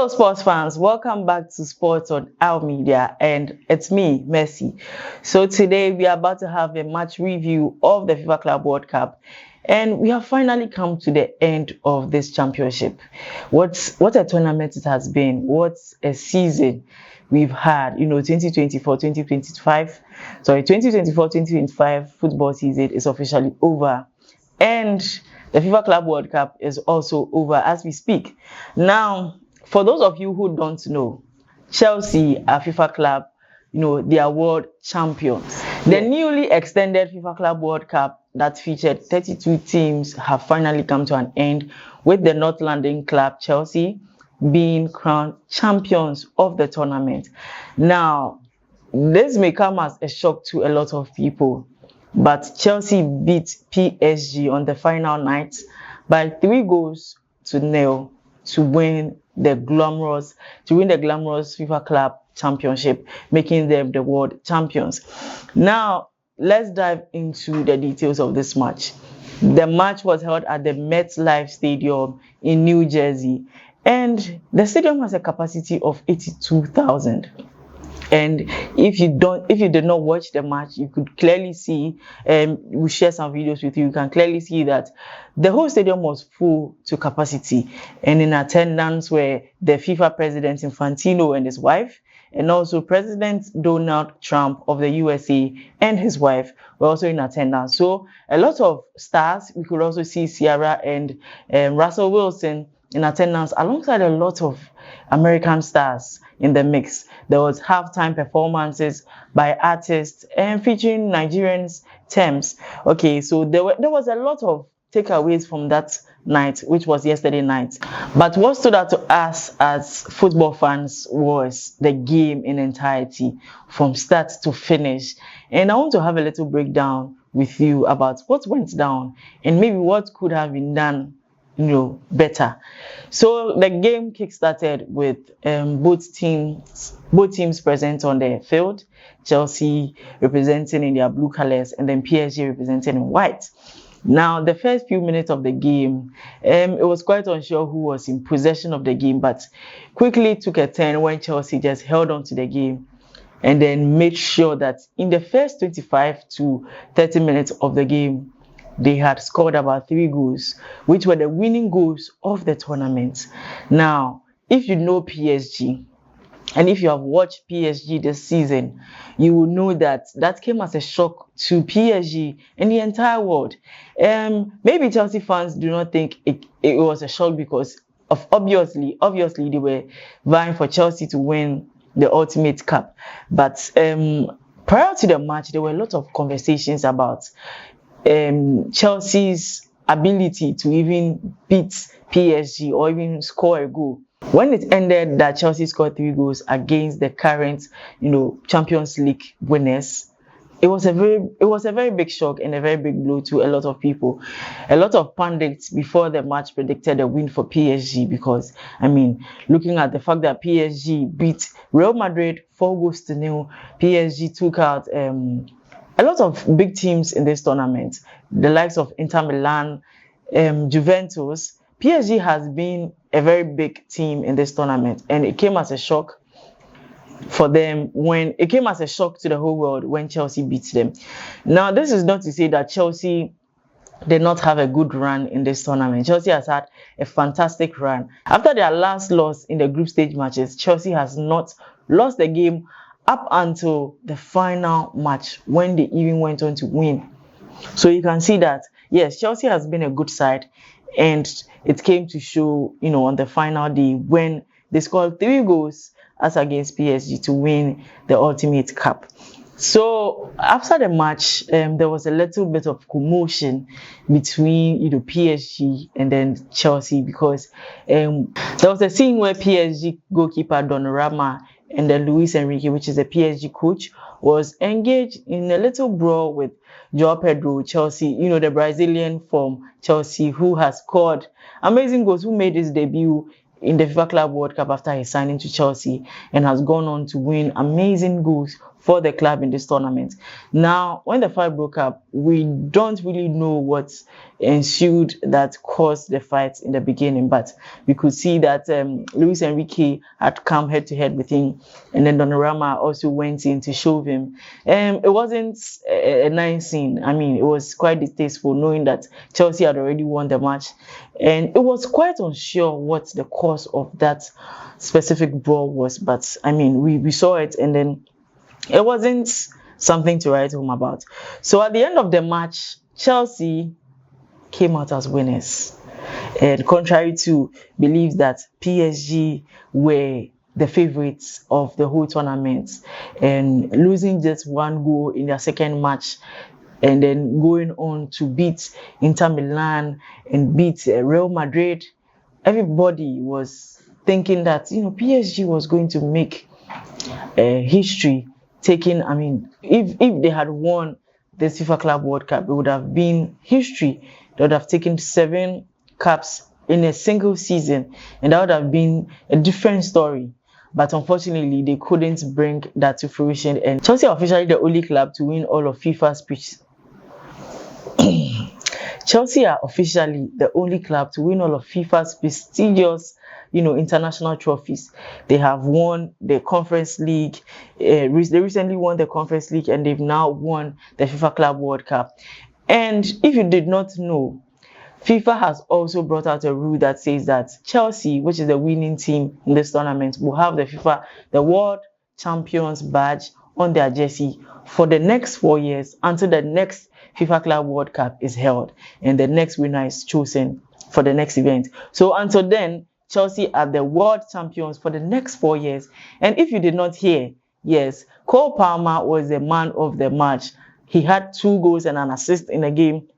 Hello, sports fans. Welcome back to Sports on Our Media, and it's me, Messi. So today we are about to have a match review of the FIFA Club World Cup, and we have finally come to the end of this championship. What a tournament it has been! What a season we've had. 2024-2025. Sorry, 2024-2025 football season is officially over, and the FIFA Club World Cup is also over as we speak. Now, for those of you who don't know, Chelsea are FIFA Club, they are world champions. The newly extended FIFA Club World Cup that featured 32 teams have finally come to an end, with the North London club Chelsea being crowned champions of the tournament. Now, this may come as a shock to a lot of people, but Chelsea beat PSG on the final night by 3-0 to win the glamorous FIFA Club Championship, making them the world champions. Now, let's dive into the details of this match. The match was held at the MetLife Stadium in New Jersey, and the stadium has a capacity of 82,000. And if you did not watch the match, you could clearly see, we'll share some videos with you. You can clearly see that the whole stadium was full to capacity, and in attendance were the FIFA president Infantino and his wife, and also President Donald Trump of the USA and his wife were also in attendance. So a lot of stars. We could also see Ciara and Russell Wilson in attendance, alongside a lot of American stars in the mix. There was halftime performances by artists and featuring Nigerians terms. Okay, so there was a lot of takeaways from that night, which was yesterday night. But what stood out to us as football fans was the game in entirety, from start to finish. And I want to have a little breakdown with you about what went down and maybe what could have been done better. So the game kick-started with both teams present on the field. Chelsea representing in their blue colors, and then PSG representing in white. Now, the first few minutes of the game, it was quite unsure who was in possession of the game, but quickly took a turn when Chelsea just held on to the game and then made sure that in the first 25 to 30 minutes of the game, they had scored about 3 goals, which were the winning goals of the tournament. Now, if you know PSG, and if you have watched PSG this season, you will know that came as a shock to PSG and the entire world. Maybe Chelsea fans do not think it was a shock because of obviously they were vying for Chelsea to win the Ultimate Cup. But prior to the match, there were a lot of conversations about Chelsea's ability to even beat PSG or even score a goal. When it ended that Chelsea scored 3 goals against the current, Champions League winners, it was a very big shock and a very big blow to a lot of people. A lot of pundits before the match predicted a win for PSG because, looking at the fact that PSG beat Real Madrid 4-0, PSG took out a lot of big teams in this tournament, the likes of Inter Milan, Juventus. PSG has been a very big team in this tournament, and it came as a shock for them it came as a shock to the whole world when Chelsea beat them. Now, this is not to say that Chelsea did not have a good run in this tournament. Chelsea has had a fantastic run. After their last loss in the group stage matches, Chelsea has not lost the game up until the final match when they even went on to win. So you can see that, yes, Chelsea has been a good side, and it came to show, on the final day when they scored 3 goals as against PSG to win the Ultimate Cup. So after the match, there was a little bit of commotion between PSG and then Chelsea because there was a scene where PSG goalkeeper Donnarumma and then Luis Enrique, which is the PSG coach, was engaged in a little brawl with João Pedro, Chelsea, the Brazilian from Chelsea, who has scored amazing goals, who made his debut in the FIFA Club World Cup after his signing to Chelsea and has gone on to win amazing goals for the club in this tournament. Now, when the fight broke up, we don't really know what ensued that caused the fight in the beginning, but we could see that Luis Enrique had come head to head with him, and then Donnarumma also went in to shove him. It wasn't a nice scene. I mean, it was quite distasteful knowing that Chelsea had already won the match, and it was quite unsure what the cause of that specific brawl was. But I mean, we saw it, and then it wasn't something to write home about. So at the end of the match, Chelsea came out as winners. And contrary to beliefs that PSG were the favorites of the whole tournament, and losing just one goal in their second match, and then going on to beat Inter Milan and beat Real Madrid, everybody was thinking that PSG was going to make history. I mean, if they had won the FIFA Club World Cup, it would have been history. They would have taken 7 caps in a single season, and that would have been a different story. But unfortunately, they couldn't bring that to fruition, and Chelsea are officially the only club to win all of FIFA's Chelsea are officially the only club to win all of FIFA's prestigious, international trophies. They have won the Conference League. They recently won the Conference League, and they've now won the FIFA Club World Cup. And if you did not know, FIFA has also brought out a rule that says that Chelsea, which is the winning team in this tournament, will have the World Champions badge on their jersey for the next 4 years until the next FIFA Club World Cup is held and the next winner is chosen for the next event. So until then, Chelsea are the world champions for the next 4 years. And if you did not hear, yes, Cole.Palmer was the man of the match. He had 2 goals and an assist in the game.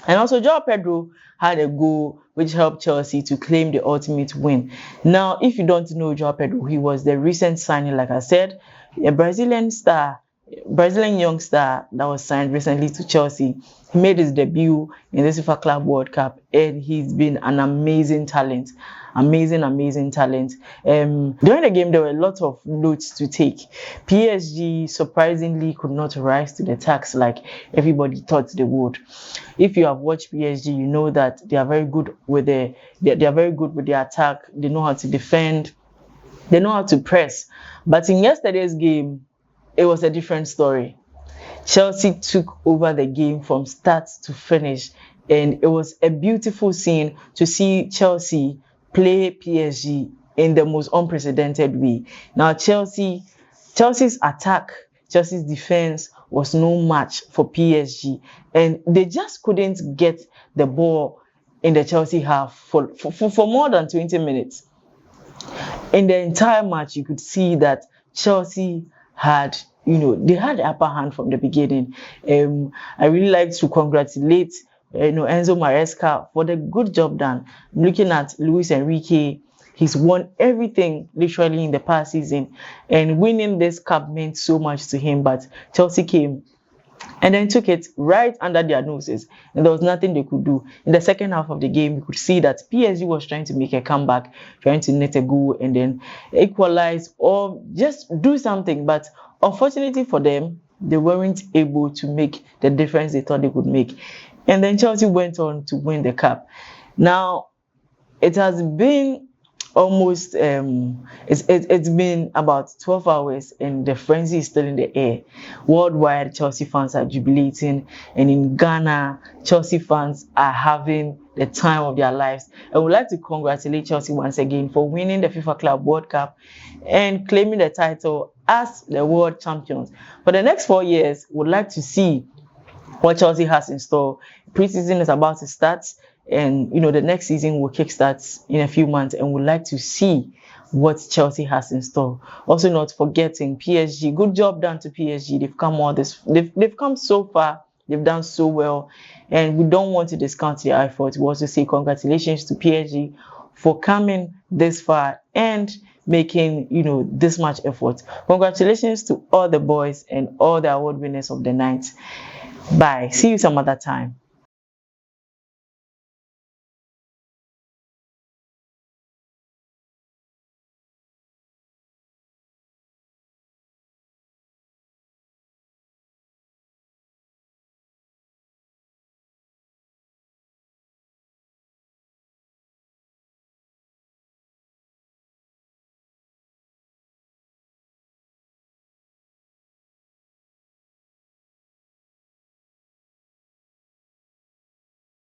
And also João Pedro had a goal which helped Chelsea to claim the ultimate win. Now, if you don't know João Pedro, he was the recent signing, like I said, a Brazilian young star that was signed recently to Chelsea. He made his debut in the FIFA Club World Cup, and he's been an amazing talent. Amazing talent. During the game, there were a lot of notes to take. PSG surprisingly could not rise to the task like everybody thought they would. If you have watched PSG, you know that they are very good with their attack. They know how to defend. They know how to press. But in yesterday's game, it was a different story. Chelsea took over the game from start to finish, and it was a beautiful scene to see Chelsea play PSG in the most unprecedented way. Now, Chelsea's attack, Chelsea's defense was no match for PSG, and they just couldn't get the ball in the Chelsea half for more than 20 minutes. In the entire match, you could see that Chelsea had, they had the upper hand from the beginning. I really like to congratulate Enzo Maresca for the good job done. Looking at Luis Enrique, he's won everything literally in the past season, and winning this cup meant so much to him. But Chelsea came and then took it right under their noses, and there was nothing they could do. In the second half of the game, you could see that PSG was trying to make a comeback, trying to net a goal and then equalize or just do something. But unfortunately for them, they weren't able to make the difference they thought they could make. And then Chelsea went on to win the cup. Now, it has been almost, it's been about 12 hours and the frenzy is still in the air. Worldwide, Chelsea fans are jubilating. And in Ghana, Chelsea fans are having the time of their lives. I would like to congratulate Chelsea once again for winning the FIFA Club World Cup and claiming the title as the world champions. For the next 4 years, we would like to see what Chelsea has in store. Pre-season is about to start, and the next season will kickstart in a few months, and we'd like to see what Chelsea has in store. Also, not forgetting PSG. Good job done to PSG. They've come so far. They've done so well, and we don't want to discount their efforts. We also say congratulations to PSG for coming this far and making this much effort. Congratulations to all the boys and all the award winners of the night. Bye. See you some other time.